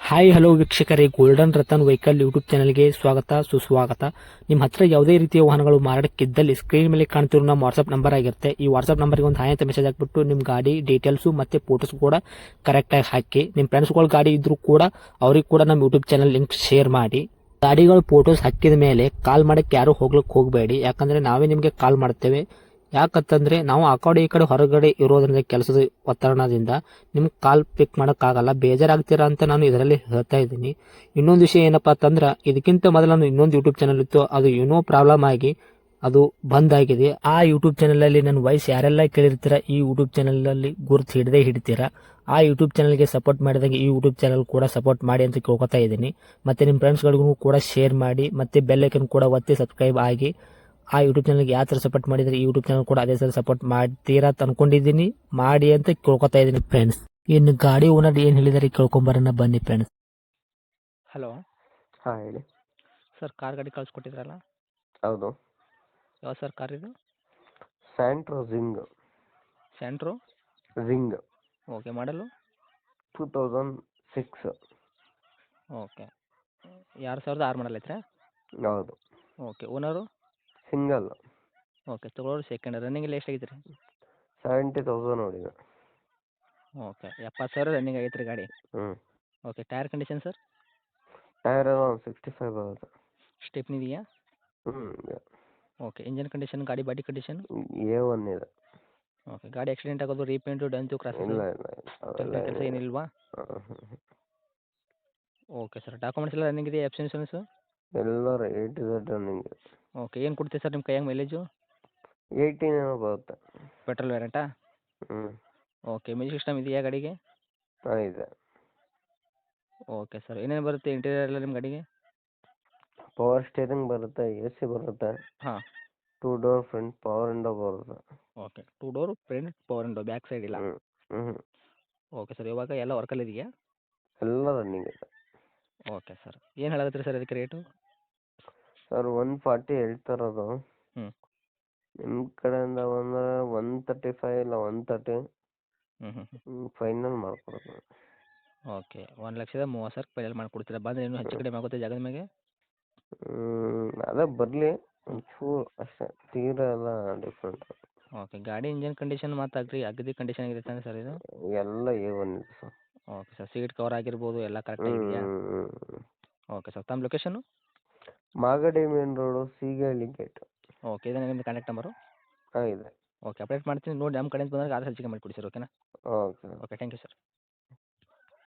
Hi hello ವೀಕ್ಷಕರೇ, golden Ratan vehicle YouTube ಚಾನಲ್ಗೆ ಸ್ವಾಗತ ಸುಸ್ವಾಗತ. ನಿಮ್ಮ ಹತ್ರ ಯಾವುದೇ ರೀತಿಯ ವಾಹನಗಳು ಮಾರಾಟಕ್ಕಿದ್ದಲ್ಲಿ ಸ್ಕ್ರೀನ್ ಮೇಲೆ ಕಾಣ್ತಿರೋ ನಮ್ಮ ವಾಟ್ಸ್ಆಪ್ ನಂಬರ್ ಆಗಿರುತ್ತೆ. ಈ ವಾಟ್ಸ್ಆಪ್ ನಂಬರ್ಗೆ ಒಂದು ಹಾಯ್ ಅಂತ ಮೆಸೇಜ್ ಹಾಕ್ಬಿಟ್ಟು ನಿಮ್ಮ ಗಾಡಿ ಡೀಟೇಲ್ಸು ಮತ್ತೆ ಫೋಟೋಸ್ ಕೂಡ ಕರೆಕ್ಟಾಗಿ ಹಾಕಿ. ನಿಮ್ಮ ಫ್ರೆಂಡ್ಸ್ಗಳ ಗಾಡಿ ಇದ್ರೂ ಕೂಡ ಅವ್ರಿಗೆ ಕೂಡ ನಮ್ಮ ಯೂಟ್ಯೂಬ್ ಚಾನಲ್ ಲಿಂಕ್ ಶೇರ್ ಮಾಡಿ. ಗಾಡಿಗಳು ಫೋಟೋಸ್ ಹಾಕಿದ ಮೇಲೆ ಕಾಲ್ ಮಾಡಕ್ಕೆ ಯಾರು ಹೋಗ್ಲಿಕ್ಕೆ ಹೋಗಬೇಡಿ, ಯಾಕಂದ್ರೆ ನಾವೇ ನಿಮಗೆ ಕಾಲ್ ಮಾಡ್ತೇವೆ. ಯಾಕಂತಂದ್ರೆ ನಾವು ಆ ಕಡೆ ಈ ಕಡೆ ಹೊರಗಡೆ ಇರೋದ್ರಿಂದ ಕೆಲಸದ ಒತ್ತಡದಿಂದ ನಿಮ್ಗೆ ಕಾಲ್ ಪಿಕ್ ಮಾಡೋಕ್ಕಾಗಲ್ಲ, ಬೇಜಾರಾಗ್ತೀರಾ ಅಂತ ನಾನು ಇದರಲ್ಲಿ ಹೇಳ್ತಾ ಇದ್ದೀನಿ. ಇನ್ನೊಂದು ವಿಷಯ ಏನಪ್ಪಾ ಅಂತಂದ್ರೆ, ಇದಕ್ಕಿಂತ ಮೊದಲು ನಾನು ಇನ್ನೊಂದು ಯೂಟ್ಯೂಬ್ ಚಾನಲ್ ಇತ್ತು, ಅದು ಏನೋ ಪ್ರಾಬ್ಲಮ್ ಆಗಿ ಅದು ಬಂದ್ ಆಗಿದೆ. ಆ ಯೂಟ್ಯೂಬ್ ಚಾನಲ್ ಅಲ್ಲಿ ನನ್ನ ವಾಯ್ಸ್ ಯಾರೆಲ್ಲ ಕೇಳಿರ್ತೀರಾ, ಈ ಯೂಟ್ಯೂಬ್ ಚಾನಲ್ ಅಲ್ಲಿ ಗುರುತು ಹಿಡದೇ ಹಿಡಿತೀರಾ. ಆ ಯೂಟ್ಯೂಬ್ ಚಾನಲ್ಗೆ ಸಪೋರ್ಟ್ ಮಾಡಿದಾಗ ಈ ಯೂಟ್ಯೂಬ್ ಚಾನಲ್ ಕೂಡ ಸಪೋರ್ಟ್ ಮಾಡಿ ಅಂತ ಕೇಳ್ಕೊತಾ ಇದ್ದೀನಿ. ಮತ್ತೆ ನಿಮ್ಮ ಫ್ರೆಂಡ್ಸ್ಗಳಿಗೂ ಕೂಡ ಶೇರ್ ಮಾಡಿ, ಮತ್ತೆ ಬೆಲ್ ಐಕನ್ ಕೂಡ ಒತ್ತಿ ಸಬ್ಸ್ಕ್ರೈಬ್ ಆಗಿ. ಆ ಯೂಟ್ಯೂಬ್ ಚಾನಲ್ಗೆ ಯಾವ ಥರ ಸಪೋರ್ಟ್ ಮಾಡಿದ್ರೆ ಈ ಯೂಟ್ಯೂಬ್ ಚಾನಲ್ ಕೂಡ ಅದೇ ಥರ ಸಪೋರ್ಟ್ ಮಾಡ್ತೀರಾ ಅಂತ ಅನ್ಕೊಂಡಿದ್ದೀನಿ. ಮಾಡಿ ಅಂತ ಕೇಳ್ಕೊತಾ ಇದ್ದೀನಿ ಫ್ರೆಂಡ್ಸ್. ಇನ್ನು ಗಾಡಿ ಓನರ್ ಏನು ಹೇಳಿದಾರೆ ಕೇಳ್ಕೊಂಬರೋಣ ಬನ್ನಿ ಫ್ರೆಂಡ್ಸ್. ಹಲೋ ಹಾಂ ಹೇಳಿ. ಸರ್, ಕಾರ್ ಗಾಡಿ ಕಳ್ಸಿಕೊಟ್ಟಿದ್ರಲ್ಲ, ಹೌದು. ಯಾವ ಸರ್ ಕಾರ್ ಇದು? ಸ್ಯಾಂಟ್ರೋ ಸ್ಯಾಂಟ್ರೋ ರಿಂಗ್ ಓಕೆ, ಮಾಡಲು 2006. ಓಕೆ, 2006 ಮಾಡಲ್ ಐತ್ರಾ? ಹೌದು. Okay, owner single. ಓಕೆ, ತೊಗೊಳೋರು ಸೆಕೆಂಡ್. ರನ್ನಿಂಗ್ ಎಲ್ಲ ಎಷ್ಟಾಗೈತೆ ರೀ? 70,000 ನೋಡಿದೆ. ಓಕೆ, 70,000 ರನ್ನಿಂಗ್ ಆಗೈತೆ ರೀ ಗಾಡಿ. ಹ್ಞೂ. Okay, tyre condition sir? Tyre ಎಲ್ಲ ಒಂದು 65 ಬರುತ್ತೆ. ಸ್ಟೆಪ್ನಿ ಇದೆಯಾ? ಹ್ಞೂ. ಓಕೆ, ಇಂಜನ್ ಕಂಡೀಷನ್, ಗಾಡಿ ಬಾಡಿ ಕಂಡೀಷನ್? A1 ಇದೆ. ಓಕೆ, ಗಾಡಿ ಆಕ್ಸಿಡೆಂಟ್ ಆಗೋದು, ರೀಪೇಂಟು, ಡಂತು, ಕ್ರಾಸಸ್, ಇಲ್ಲ ಇಲ್ಲ ಇಲ್ಲ ಅವೆಲ್ಲ ಕೆಲಸ ಏನಿಲ್ಲ. ಏನಿಲ್ವಾ? ಹ್ಞೂ. ಓಕೆ ಸರ್, ಡಾಕ್ಯುಮೆಂಟ್ಸ್ ಎಲ್ಲ ರನ್ನಿಂಗ್ ಇದೆಯಾ? F C insurance? ಎಲ್ಲರ A to Z running. Okay, ಏನು ಕೊಡ್ತೀವಿ ಸರ್ ನಿಮ್ಮ ಕೈಯಾಗ ಮೈಲೇಜು? 18 ಏನೋ ಬರುತ್ತೆ. ಪೆಟ್ರೋಲ್ ವೇರಿಯಂಟಾ? ಹ್ಞೂ. ಓಕೆ, ಮ್ಯೂಸಿಕ್ ಸಿಸ್ಟಮ್ ಇದೆಯಾ ಗಾಡಿಗೆ? ಹಾಂ ಇದೆ. ಓಕೆ ಸರ್, ಏನೇನು ಬರುತ್ತೆ ಇಂಟೀರಿಯರ್ ಎಲ್ಲ ನಿಮ್ಮ ಗಾಡಿಗೆ? ಪವರ್ ಸ್ಟೇರಿಂಗ್ ಬರುತ್ತೆ, AC ಬರುತ್ತೆ, ಹಾಂ. 2 ಡೋರ್ ಫ್ರಂಟ್ ಪವರ್ ವಿಂಡೋ ಬರುತ್ತೆ. Okay, 2 door front power window, back side ಇಲ್ಲ? ಹ್ಞೂ. ಹ್ಞೂ. ಓಕೆ ಸರ್, ಇವಾಗ ಎಲ್ಲ ವರ್ಕಲ್ಲಿ ಇದೆಯಾ? ಎಲ್ಲ ರನ್ನಿಂಗ್ ಇದೆ. ಓಕೆ ಸರ್, ಏನು ಹೇಳಕತ್ತೀರಿ ಸರ್ ಅದಕ್ಕೆ ರೇಟು? ಸರ್ 140 ಹೇಳ್ತಾ ಇರೋದು. ಹ್ಞೂ ನಿಮ್ಮ ಕಡೆಯಿಂದ ಬಂದರೆ 135 ಇಲ್ಲ 130 ಹ್ಞೂ ಹ್ಞೂ ಹ್ಞೂ ಫೈನಲ್ ಮಾಡ್ಕೊಡೋದು. ಓಕೆ, 1,30,000 ಫೈನಲ್ ಮಾಡಿಕೊಡ್ತೀರಾ? ಬಂದರೆ ಇನ್ನೂ ಹೆಚ್ಚು ಕಡಿಮೆ ಆಗುತ್ತೆ ಜಾಗದ ಮೇಲೆ? ಅದೇ ಬರಲಿ ಒಂಚೂರು ಅಷ್ಟೇ, ತೀರಾ ಎಲ್ಲ ಡಿಫ್ರೆಂಟ್. ಓಕೆ, ಗಾಡಿ ಇಂಜನ್ ಕಂಡೀಷನ್ ಮತ್ತು ಅಗದಿ ಕಂಡೀಷನ್ ಆಗಿದೆ ತಾನೆ ಸರ್ ಇದು? ಎಲ್ಲ A1 ಇದೆ sir. Okay sir, seat cover ಆಗಿರ್ಬೋದು ಎಲ್ಲ ಕರೆಕ್ಟ್ ಹ್ಞೂ. ಆಗಿದೆಯಾ? ಓಕೆ ಸರ್, ತಮ್ಮ location? Magadi main road, Seegalli gate. Okay, ಇದೇ ನಿಮ್ಮದು ಕಾಂಟ್ಯಾಕ್ಟ್ ನಂಬರು? ಹಾಂ ಇದೆ. ಓಕೆ, ಅಪ್ಡೇಟ್ ಮಾಡ್ತೀನಿ ನೋಡಿ, ನಮ್ಮ ಕಡೆಯಿಂದ ಬಂದಾಗ ಆದಷ್ಟು ಹೆಚ್ಚಿಗೆ ಮಾಡಿಕೊಡಿ ಸರ್. ಓಕೆನಾ? Okay. Okay, thank you sir.